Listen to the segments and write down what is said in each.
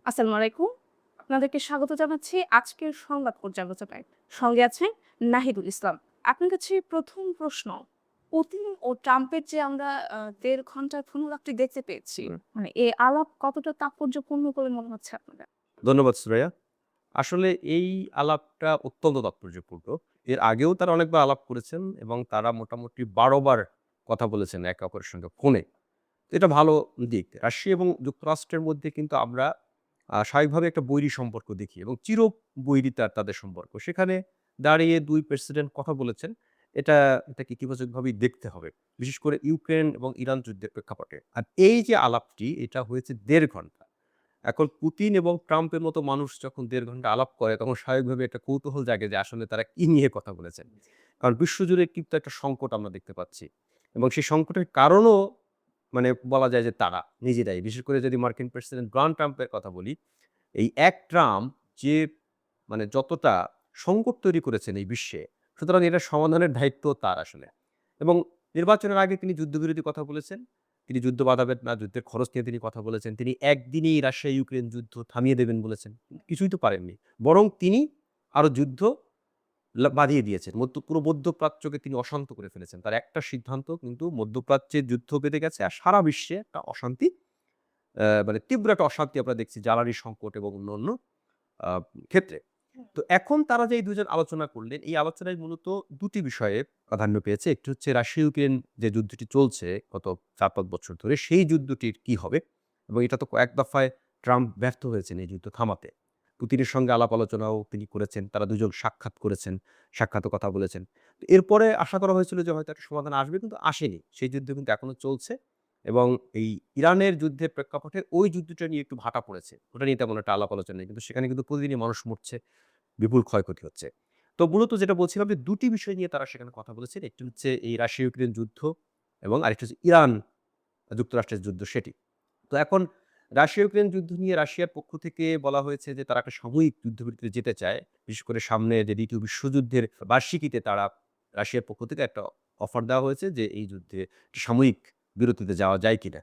আসসালামু আলাইকুম। আপনাদেরকে স্বাগত জানাচ্ছি আজকের সংবাদ পর্যালোচনায়। সঙ্গে আছেন নাহিদুল ইসলাম। আপনার কাছে ১ম প্রশ্ন, পুতিন ও ট্রাম্পের যে আমরা ১.৫ ঘন্টার পুনরাবৃত্তি দেখতে পেয়েছি, হুম। মানে এই আলাপ কতটা তাৎপর্যপূর্ণ বলে মনে হচ্ছে আপনার? ধন্যবাদ সুরাইয়া। আসলে এই আলাপটা অত্যন্ত তাৎপর্যপূর্ণ। এর আগেও তারা অনেকবার আলাপ করেছেন এবং তারা মোটামুটি ১২ বার কথা বলেছেন একে অপরের সঙ্গে ফোনে। এটা ভালো দিক। রাশিয়া এবং যুক্তরাষ্ট্রের মধ্যে কিন্তু আমরা স্বাভাবিকভাবে একটা বৈরী সম্পর্ক দেখি এবং চির তাদের সম্পর্ক। সেখানে দাঁড়িয়ে ২ প্রেসিডেন্ট কথা বলেছেন। এটাকে ইতিবাচকভাবেই দেখতে হবে। বিশেষ করে ইউক্রেন এবং ইরান যুদ্ধের প্রেক্ষাপটে। আর এই যে আলাপটি এটা হয়েছে ১.৫ ঘন্টা। এখন পুতিন এবং ট্রাম্পের মতো মানুষ যখন ১.৫ ঘন্টা আলাপ করে তখন স্বাভাবিকভাবে একটা কৌতূহল জাগে যে আসলে তারা কি নিয়ে কথা বলেছেন। কারণ বিশ্বজুড়ে কিন্তু একটা সংকট আমরা দেখতে পাচ্ছি। এবং সেই সংকটের কারণও বলা যায় যে তারা নিজেরাই। বিশেষ করে যদি মার্কিন প্রেসিডেন্ট ডোনাল্ড ট্রাম্পের কথা বলি, এই এক ট্রাম্প যে যতটা সংকট তৈরি করেছেন এই বিশ্বে, সুতরাং এটার সমাধানের দায়িত্ব তার আসলে। এবং নির্বাচনের আগে তিনি যুদ্ধবিরতি কথা বলেছেন। তিনি যুদ্ধ বাঁধাবেন না, যুদ্ধের খরচ নিয়ে তিনি কথা বলেছেন। তিনি একদিনেই রাশিয়া-ইউক্রেন যুদ্ধ থামিয়ে দেবেন বলেছেন। কিছুই তো পারেননি। বরং তিনি আরো যুদ্ধ বাধিয়ে দিয়েছেন। পুরো মধ্যপ্রাচ্যকে তিনি অশান্ত করে ফেলেছেন। তার একটা সিদ্ধান্ত কিন্তু মধ্যপ্রাচ্যে যুদ্ধ বেঁধে গেছে আর সারা বিশ্বে একটা অশান্তি তীব্র একটা অশান্তি আমরা দেখছি জ্বালানি সংকট এবং অন্যান্য আ ক্ষেত্রে। তো এখন তারা যে এই ২ জন আলোচনা করলেন, এই আলোচনায় মূলত ২ টি বিষয়ে প্রাধান্য পেয়েছে। একটি হচ্ছে রাশিয়া-ইউক্রেন যে যুদ্ধটি চলছে গত ৪-৫ বছর ধরে, সেই যুদ্ধটির কি হবে? এবং এটা তো কয়েক দফায় ট্রাম্প ব্যর্থ হয়েছেন এই যুদ্ধ থামাতে। পুতিনের সঙ্গে আলাপ আলোচনাও তিনি করেছেন। তারা ২ জন সাক্ষাৎ করেছেন, সাক্ষাৎও কথা বলেছেন। তো এরপরে আশা করা হয়েছিল যে হয়তো একটা সমাধান আসবে কিন্তু আসেনি। সেই যুদ্ধ কিন্তু এখনো চলছে এবং এই ইরানের যুদ্ধের প্রেক্ষাপটে ওই যুদ্ধটা নিয়ে একটু ভাটা পড়েছে। ওটা নিয়ে তেমন একটা আলাপ আলোচনা নেই। কিন্তু সেখানে কিন্তু প্রতিদিনই মানুষ মরছে। বিপুল ক্ষয়ক্ষতি হচ্ছে। তো মূলত যেটা বলছিলাম যে ২ টি বিষয় নিয়ে তারা সেখানে কথা বলেছেন। একটি হচ্ছে এই রাশিয়া-ইউক্রেন যুদ্ধ এবং আরেকটি হচ্ছে ইরান-যুক্তরাষ্ট্রের যুদ্ধ সেটি। তো এখন রাশিয়া-ইউক্রেন যুদ্ধ নিয়ে রাশিয়ার পক্ষ থেকে বলা হয়েছে যে তারা একটা সাময়িক যুদ্ধবিরতিতে যেতে চায়। বিশেষ করে সামনে যে ২য় বিশ্বযুদ্ধের বার্ষিকীতে তারা রাশিয়ার পক্ষ থেকে একটা অফার দেওয়া হয়েছে যে এই যুদ্ধে সাময়িক বিরতিতে যাওয়া যায় কিনা।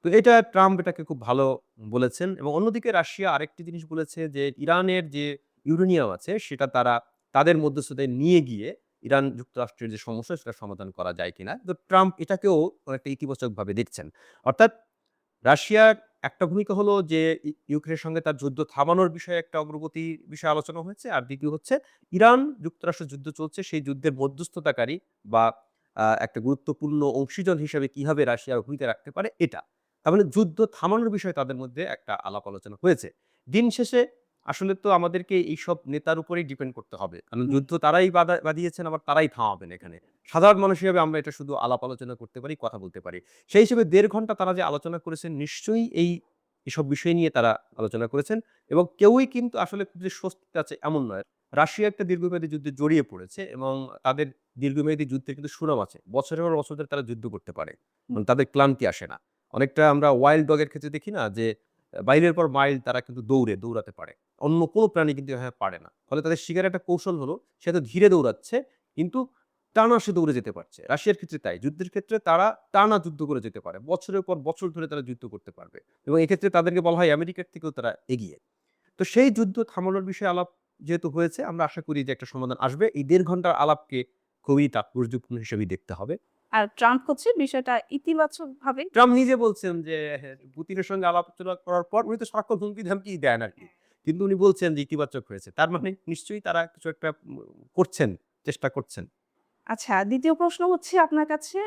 তো ট্রাম্প এটাকে খুব ভালো বলেছেন এবং অন্যদিকে রাশিয়া আরেকটি জিনিস বলেছে যে ইরানের যে ইউরেনিয়াম আছে সেটা তারা তাদের মধ্যস্থতায় নিয়ে গিয়ে ইরান যুক্তরাষ্ট্রের যে সমস্যা সেটা সমাধান করা যায় কিনা। তো ট্রাম্প এটাকেও অনেকটা ইতিবাচকভাবে দেখছেন। অর্থাৎ রাশিয়ার একটা ভূমিকা হলো যে ইউক্রেনের সঙ্গে তার যুদ্ধ থামানোর বিষয়ে একটা অগ্রগতির বিষয়ে আলোচনা হয়েছে। আর দ্বিতীয় হচ্ছে ইরান যুক্তরাষ্ট্রের যুদ্ধ চলছে সেই যুদ্ধের মধ্যস্থতাকারী বা একটা গুরুত্বপূর্ণ অংশীজন হিসেবে কিভাবে রাশিয়ার ভূমিকা রাখতে পারে এটা। তার মানে যুদ্ধ থামানোর বিষয়ে তাদের মধ্যে একটা আলাপ আলোচনা হয়েছে। দিন শেষে আসলে তো আমাদেরকে এইসব নেতার উপরেই ডিপেন্ড করতে হবে। কারণ হুম। যুদ্ধ তারাই বাধিয়েছেন আবার তারাই থামাবেন এখানে। সাধারণ মানুষ হিসেবে আমরা এটা শুধু আলাপ আলোচনা করতে পারি, কথা বলতে পারি। সেই হিসেবে ১.৫ ঘন্টা তারা যে আলোচনা করেছেন নিশ্চয়ই এসব বিষয় নিয়ে তারা আলোচনা করেছেন এবং কেউই কিন্তু আসলে খুব যে স্বস্তিতে আছে এমন নয়। রাশিয়া একটা দীর্ঘমেয়াদী যুদ্ধে জড়িয়ে পড়েছে এবং তাদের দীর্ঘমেয়াদী যুদ্ধের কিন্তু সুনাম আছে। বছরের পর বছর ধরে তারা যুদ্ধ করতে পারে। তাদের ক্লান্তি আসে না। অনেকটা আমরা ওয়াইল্ড ডগ এর ক্ষেত্রে দেখি না যে মাইলের পর মাইল তারা কিন্তু দৌড়াতে পারে। অন্য কোনো প্রাণী কিন্তু এভাবে পারে না। ফলে তাদের শিকারের একটা কৌশল হলো সে এত ধীরে দৌড়াচ্ছে কিন্তু টানা সে দৌড়ে যেতে পারছে। রাশিয়ার ক্ষেত্রে তাই। যুদ্ধের ক্ষেত্রে তারা টানা যুদ্ধ করে যেতে পারে। বছরের পর বছর ধরে তারা যুদ্ধ করতে পারবে। এবং এক্ষেত্রে তাদেরকে বলা হয় আমেরিকার থেকেও তারা এগিয়ে। তো সেই যুদ্ধ থামানোর বিষয়ে আলাপ যেহেতু হয়েছে, আমরা আশা করি যে একটা সমাধান আসবে। এই ১.৫ ঘন্টার আলাপকে খুবই তাৎপর্যপূর্ণ হিসেবেই দেখতে হবে। আর ট্রাম্প হচ্ছে বিষয়টা ইতিবাচকভাবে। ট্রাম্প নিজে বলছেন যে হ্যাঁ, পুতিনের সঙ্গে আলাপ-আলোচনা করার পর উনি তো সারাক্ষণ হুমকি-ধামকিই দেন আরকি। কিন্তু উনি বলছেন যে ইতিবাচক হয়েছে। তার মানে নিশ্চয়ই তারা কিছু একটা করছেন, চেষ্টা করছেন। আচ্ছা, ২য় প্রশ্ন হচ্ছে আপনার কাছে,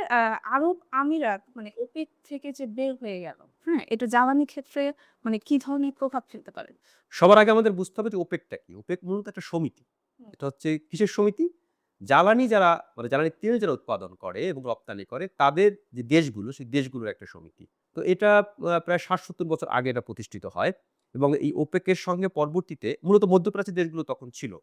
আরব আমিরাত মানে ওপেক থেকে যে বের হয়ে গেল, হ্যাঁ? এটা জ্বালানি ক্ষেত্রে মানে কি ধরনের প্রভাব ফেলতে পারে? সবার আগে আমাদের বুঝতে হবে যে ওপেকটা কি? ওপেক মূলত একটা সমিতি। হুম। এটা হচ্ছে কিসের সমিতি? জ্বালানি যারা জ্বালানি তেল যারা উৎপাদন করে এবং রপ্তানি করে তাদের যে দেশগুলো, সেই দেশগুলোর একটা সমিতি। তো এটা প্রায় ৬০-৭০ বছর আগে এটা প্রতিষ্ঠিত হয় এবং এই ওপেকের সঙ্গে পরবর্তীতে মূলত মধ্যপ্রাচ্যের দেশগুলো তখন ছিল।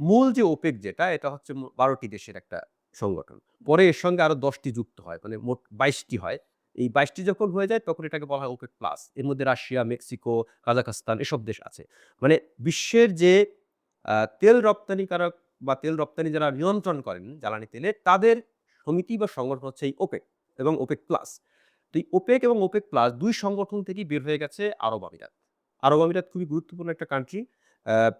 মূল যে ওপেক যেটা এটা হচ্ছে ১২ টি দেশের একটা সংগঠন। পরে এর সঙ্গে আরো ১০ টি যুক্ত হয়। মানে মোট ২২ টি হয়। এই ২২ টি যখন হয়ে যায় তখন এটাকে বলা হয় ওপেক প্লাস। এর মধ্যে রাশিয়া, মেক্সিকো, কাজাখস্তান এসব দেশ আছে। মানে বিশ্বের যে তেল রপ্তানিকারক বা তেল রপ্তানি যারা নিয়ন্ত্রণ করেন জ্বালানি তেলের তাদের সমিতি বা সংগঠন হচ্ছে এই ওপেক এবং ওপেক প্লাস। তো এই ওপেক এবং ওপেক প্লাস ২ সংগঠন থেকেই বের হয়ে গেছে আরব আমিরাত। আরব আমিরাত খুবই গুরুত্বপূর্ণ একটা কান্ট্রি,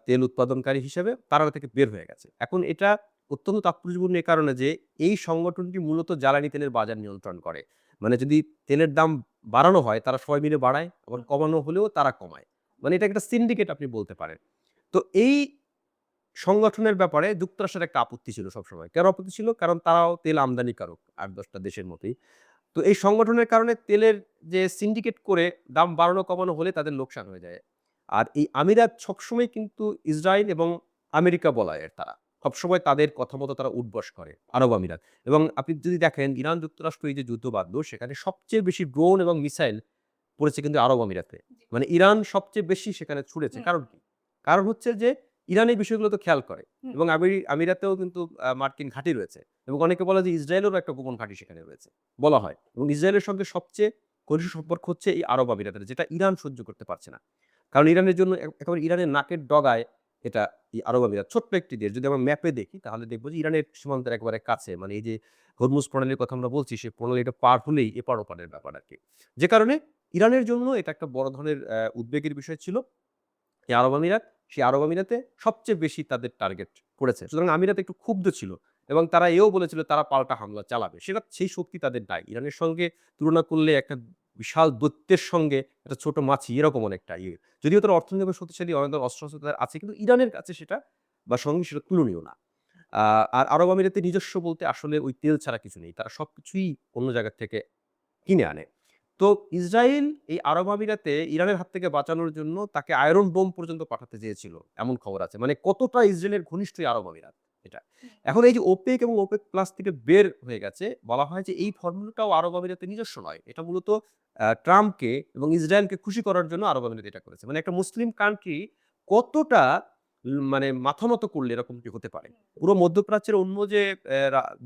তেল উৎপাদনকারী হিসেবে তারা থেকে বের হয়ে গেছে। এখন এটা অত্যন্ত তাৎপর্যপূর্ণ এই কারণে যে এই সংগঠনটি মূলত জ্বালানি তেলের বাজার নিয়ন্ত্রণ করে। মানে যদি তেলের দাম বাড়ানো হয় তারা সবাই মিলে বাড়ায়, আবার কমানো হলেও তারা কমায়। মানে এটা একটা সিন্ডিকেট আপনি বলতে পারেন। তো এই সংগঠনের ব্যাপারে যুক্তরাষ্ট্রের একটা আপত্তি ছিল সবসময়। কেন আপত্তি ছিল? কারণ তারাও তেল আমদানিকারক ৮-১০ টা দেশের মতোই। তো এই সংগঠনের কারণে তেলের যে সিন্ডিকেট করে দাম বাড়ানো কমানো হলে তাদের লোকসান হয়ে যায়। আর এই আমিরাত সবসময় কিন্তু ইসরায়েল এবং আমেরিকা বলয়ের তারা। সবসময় তাদের কথা মতো তারা উঠবস করে আরব আমিরাত। এবং আপনি যদি দেখেন ইরান যুক্তরাষ্ট্র এই যে যুদ্ধ বাঁধলো সেখানে সবচেয়ে বেশি ড্রোন এবং মিসাইল পড়েছে কিন্তু আরব আমিরাতে। মানে ইরান সবচেয়ে বেশি সেখানে ছুড়েছে। হুম, কারণ কি? কারণ হচ্ছে যে ইরান এই বিষয়গুলো তো খেয়াল করে হুম। এবং আমিরাতেও কিন্তু মার্কিন ঘাঁটি রয়েছে এবং অনেকে বলে যে ইসরায়েলেরও একটা গোপন ঘাঁটি সেখানে রয়েছে, বলা হয়। এবং ইসরায়েলের সঙ্গে সবচেয়ে ঘনিষ্ঠ সম্পর্ক হচ্ছে এই আরব আমিরাতের, যেটা ইরান সহ্য করতে পারছে না। কারণ ইরানের জন্য একেবারে ইরানের নাকের ডগায় এটা এই আরব আমিরাত। ছোট্ট একটি দেশ। যদি আমরা ম্যাপে দেখি তাহলে দেখব যে ইরানের সীমান্তের একেবারে কাছে। মানে এই যে হরমুজ প্রণালীর কথা আমরা বলছি, সেই প্রণালীটা পার হলেই এপার ওপারের ব্যাপার আরকি। যে কারণে ইরানের জন্য এটা একটা বড় ধরনের উদ্বেগের বিষয় ছিল। এই আরব আমিরাত, সেই আরব আমিরাতে সবচেয়ে বেশি তাদের টার্গেট করেছে। সুতরাং আমিরাত একটু ক্ষুব্ধ ছিল এবং তারা এও বলেছিল তারা পাল্টা হামলা চালাবে। সেই শক্তি তাদের নাই। ইরানের সঙ্গে তুলনা করলে একটা বিশাল দৈত্যের সঙ্গে একটা ছোট মাছি এরকম অনেকটা ইয়ে। যদিও তারা অর্থনৈতিকভাবে শক্তিশালী, অনেক ধরনের অস্ত্র-শস্ত্র তাদের আছে কিন্তু ইরানের কাছে সেটা বা সঙ্গে সেটা তুলনীয় না। আ আর আরব আমিরাতের নিজস্ব বলতে আসলে ওই তেল ছাড়া কিছু নেই। তারা সবকিছুই অন্য জায়গা থেকে কিনে আনে। তো ইসরায়েল এই আরব আমিরাতে ইরানের হাত থেকে বাঁচানোর জন্য তাকে আয়রন ডোম পর্যন্ত পাঠাতে চেয়েছিল। এমন খবর আছে। মানে কতটা ইসরায়েলের ঘনিষ্ঠ এই আরব আমিরাত এটা। এখন এই যে ওপেক এবং ওপেক প্লাস থেকে বের হয়ে গেছে, বলা হয় যে এই ফর্মুলাটাও আরব আমিরাতের নিজস্ব নয়। এটা মূলত ট্রাম্পকে এবং ইসরায়েলকে খুশি করার জন্য আরব আমিরাত এটা করেছে। মানে একটা মুসলিম কান্ট্রি কতটা মানে মাথা নত করলে এরকমটি হতে পারে। পুরো মধ্যপ্রাচ্যের অন্য যে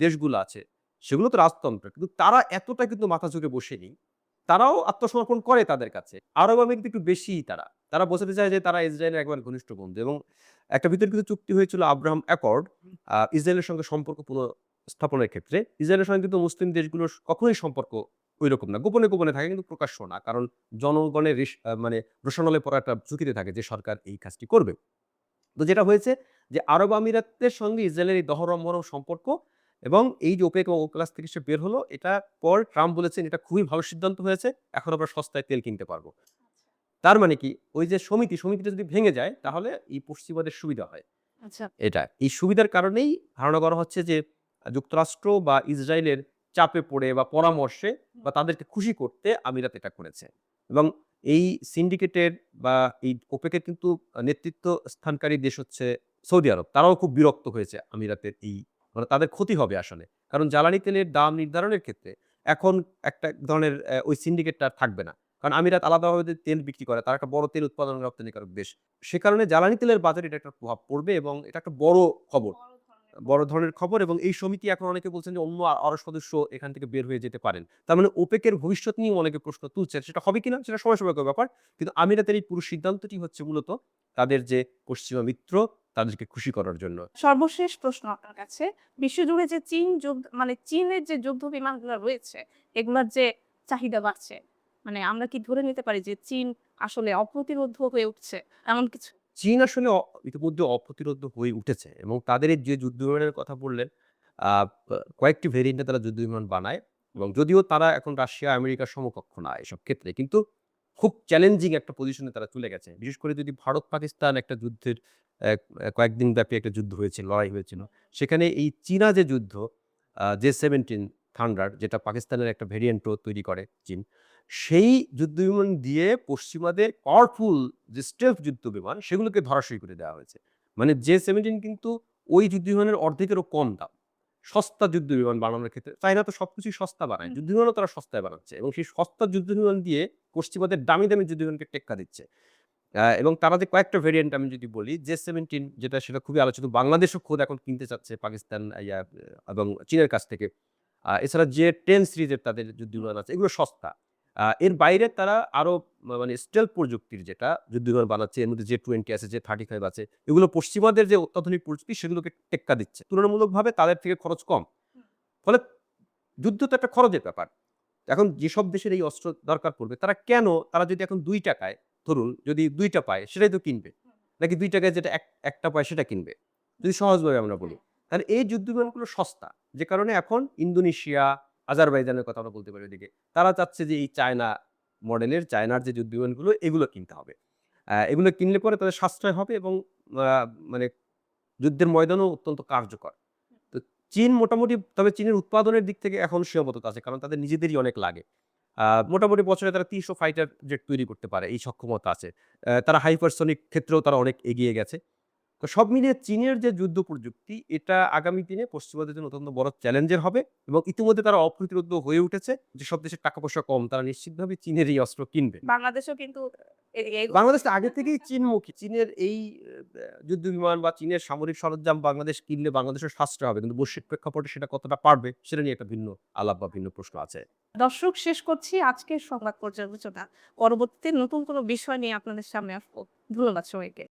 দেশগুলো আছে সেগুলো তো রাজতন্ত্র। কিন্তু তারা এতটা কিন্তু মাথা ঝুঁকে বসেনি। তারাও আত্মসমর্পণ করে তাদের কাছে। আরব আমিরাত একটু বেশিই তারা। তারা বোঝাতে চায় যে তারা ইসরায়েলের একেবারে ঘনিষ্ঠ বন্ধু এবং একটা বিতর্কিত চুক্তি হয়েছিল আব্রাহাম অ্যাকর্ড ইসরায়েলের সঙ্গে সম্পর্ক পুনঃস্থাপনের ক্ষেত্রে। ইসরায়েলের সঙ্গে কিন্তু মুসলিম দেশগুলোর কখনোই সম্পর্ক ঐরকম না। গোপনে, গোপনে থাকে কিন্তু প্রকাশ্য না। কারণ জনগণের মানে রোষানলে পড়া একটা ঝুঁকিতে থাকে যে সরকার এই কাজটি করবে। তো যেটা হয়েছে যে আরব আমিরাতের সঙ্গে ইসরায়েলের এই দহরম-মহরম সম্পর্ক এবং এই যে ওপেক এবং ওপ্লাস থেকে সে বের হলো, এটা পর ট্রাম্প বলেছেন এটা খুবই ভালো সিদ্ধান্ত হয়েছে। এখন আমরা সস্তায় তেল কিনতে পারবো। তার মানে কি? ওই যে সমিতিটা যদি ভেঙে যায় তাহলে এই পশ্চিমাদের সুবিধা হয়। আচ্ছা। এটা। এই সুবিধার কারণেই ধারণা করা হচ্ছে যে যুক্তরাষ্ট্র বা ইসরায়েলের চাপে পড়ে বা পরামর্শে বা তাদেরকে খুশি করতে আমিরাত এটা করেছে। এবং এই সিন্ডিকেটের বা এই ওপেকের কিন্তু নেতৃত্ব স্থানকারী দেশ হচ্ছে সৌদি আরব। তারাও খুব বিরক্ত হয়েছে আমিরাতের এই মানে তাদের ক্ষতি হবে আসলে। কারণ জ্বালানি তেলের দাম নির্ধারণের ক্ষেত্রে এখন একটা ধরনের ওই সিন্ডিকেটটা আর থাকবে না। কারণ আমিরাত আলাদাভাবে যে তেল বিক্রি করে, তারা একটা বড় তেল উৎপাদন রপ্তানিকারক দেশ। সে কারণে জ্বালানি তেলের বাজারে এটা একটা প্রভাব পড়বে এবং এটা একটা বড় খবর। বড় ধরনের খবর এবং এই সমিতি এখন অনেকে বলছেন যে অন্য আরো সদস্য এখান থেকে বের হয়ে যেতে পারেন। তার মানে ওপেকের ভবিষ্যৎ নিয়েও অনেকে প্রশ্ন তুলছেন। সেটা হবে কিনা সেটা সময় ব্যাপার। কিন্তু আমিরাতের এই পুরো সিদ্ধান্তটি হচ্ছে মূলত তাদের যে পশ্চিমা মিত্র তাদেরকে খুশি করার জন্য। সর্বশেষ প্রশ্ন আপনার কাছে। বিশ্বজুড়ে যে মানে চীনের যে যুদ্ধ বিমানগুলা রয়েছে, এগুলার যে চাহিদা বাড়ছে, মানে আমরা কি ধরে নিতে পারি যে চীন আসলে অপ্রতিরোধ্য হয়ে উঠছে, এমন কিছু? চীন আসলে ইতিমধ্যে অপ্রতিরোধ্য হয়ে উঠেছে এবং তাদের এই যে যুদ্ধ বিমানের কথা বললেন, আ কয়েকটি ভেরিয়েন্টে তারা যুদ্ধ বিমান বানায় এবং যদিও তারা এখন রাশিয়া, আমেরিকার সমকক্ষ না এসব ক্ষেত্রে। কিন্তু খুব চ্যালেঞ্জিং একটা পজিশনে তারা চলে গেছে। বিশেষ করে যদি ভারত-পাকিস্তান একটা যুদ্ধের কয়েকদিন ব্যাপী একটা যুদ্ধ হয়েছিল, লড়াই হয়েছিল। সেখানে এই চীনা যে যুদ্ধ জে-17 থান্ডার যেটা পাকিস্তানের একটা ভেরিয়েন্টও তৈরি করে চীন। সেই যুদ্ধবিমান দিয়ে পশ্চিমাদের পাওয়ারফুল যে স্টেলথ যুদ্ধবিমান সেগুলোকে ধরাশায়ী করে দেওয়া হয়েছে। মানে জে-17 কিন্তু ওই যুদ্ধবিমানের অর্ধেকেরও কম দাম। সস্তা যুদ্ধবিমান বানানোর ক্ষেত্রে চায়না তো সবকিছুই সস্তা বানায়। হুম। যুদ্ধবিমানও তারা সস্তায় বানাচ্ছে এবং সেই সস্তা যুদ্ধবিমান দিয়ে পশ্চিমাদের দামি যুদ্ধবিমানকে টেক্কা দিচ্ছে। এবং তারা যে কয়েকটা ভেরিয়েন্ট আমি যদি বলি, জে-17 যেটা সেটা খুবই আলোচিত। বাংলাদেশও খোদ এখন কিনতে চাচ্ছে পাকিস্তান এবং চীনের কাছ থেকে। এছাড়া জে-10 সিরিজের তাদের যুদ্ধবিমান আছে। এগুলো সস্তা। এর বাইরে তারা আরো মানে স্টেলথ প্রযুক্তির যেটা যুদ্ধবিমান বানাচ্ছে। এর মধ্যে জে-20 আছে, জে-35 আছে। এগুলো পশ্চিমাদের যে অত্যাধুনিক প্রযুক্তি সেগুলোকে টেক্কা দিচ্ছে। তুলনামূলকভাবে তাদের থেকে খরচ কম। ফলে যুদ্ধ তো একটা খরচের ব্যাপার। এখন যেসব দেশের এই অস্ত্র দরকার পড়বে তারা যদি এখন ৳2 য় ধরুন যদি ২টা পায় সেটাই তো কিনবে। নাকি ২ টাকায় যেটা একটা পায় সেটা কিনবে। যদি সহজভাবে আমরা বলি। তাহলে এই যুদ্ধ বিমানগুলো সস্তা। যে কারণে এখন ইন্দোনেশিয়া, আজারবাইজানের কথা আমরা বলতে পারি ওদিকে। তারা চাচ্ছে যে এই চায়না মডেলের চায়নার যে যুদ্ধ বিমানগুলো এগুলো কিনতে হবে। এগুলো কিনলে পরে তাদের সাশ্রয় হবে এবং আ মানে যুদ্ধের ময়দানেও অত্যন্ত কার্যকর। তো চীন মোটামুটি তবে চীনের উৎপাদনের দিক থেকে এখন সীমাবদ্ধতা আছে। কারণ তাদের নিজেদেরই অনেক লাগে। আ মোটামুটি বছরে তারা ৩০০ ফাইটার জেট তৈরি করতে পারে। এই সক্ষমতা আছে। তারা হাইপারসনিক ক্ষেত্রেও তারা অনেক এগিয়ে গেছে। তো সব মিলিয়ে চীনের যে যুদ্ধ প্রযুক্তি এটা আগামী দিনে পশ্চিমাদের জন্য অত্যন্ত বড় চ্যালেঞ্জের হবে এবং ইতিমধ্যে তারা অপ্রতিরোধ্য হয়ে উঠেছে। যেসব দেশের টাকা পয়সা কম তারা নিশ্চিতভাবে চীনের এই অস্ত্র কিনবে। বাংলাদেশও কিন্তু বাংলাদেশ তো আগে থেকেই চীনমুখী। চীনের এই যুদ্ধ বিমান বা চীনের সামরিক সরঞ্জাম বাংলাদেশ কিনলে বাংলাদেশের সাশ্রয় হবে। কিন্তু বৈশ্বিক প্রেক্ষাপটে সেটা কতটা পারবে সেটা নিয়ে একটা ভিন্ন আলাপ বা ভিন্ন প্রশ্ন আছে। দর্শক শেষ করছি আজকের সংবাদ পর্যালোচনা। পরবর্তীতে নতুন কোনো বিষয় নিয়ে আপনাদের সামনে আসবো। ধন্যবাদ সবাইকে।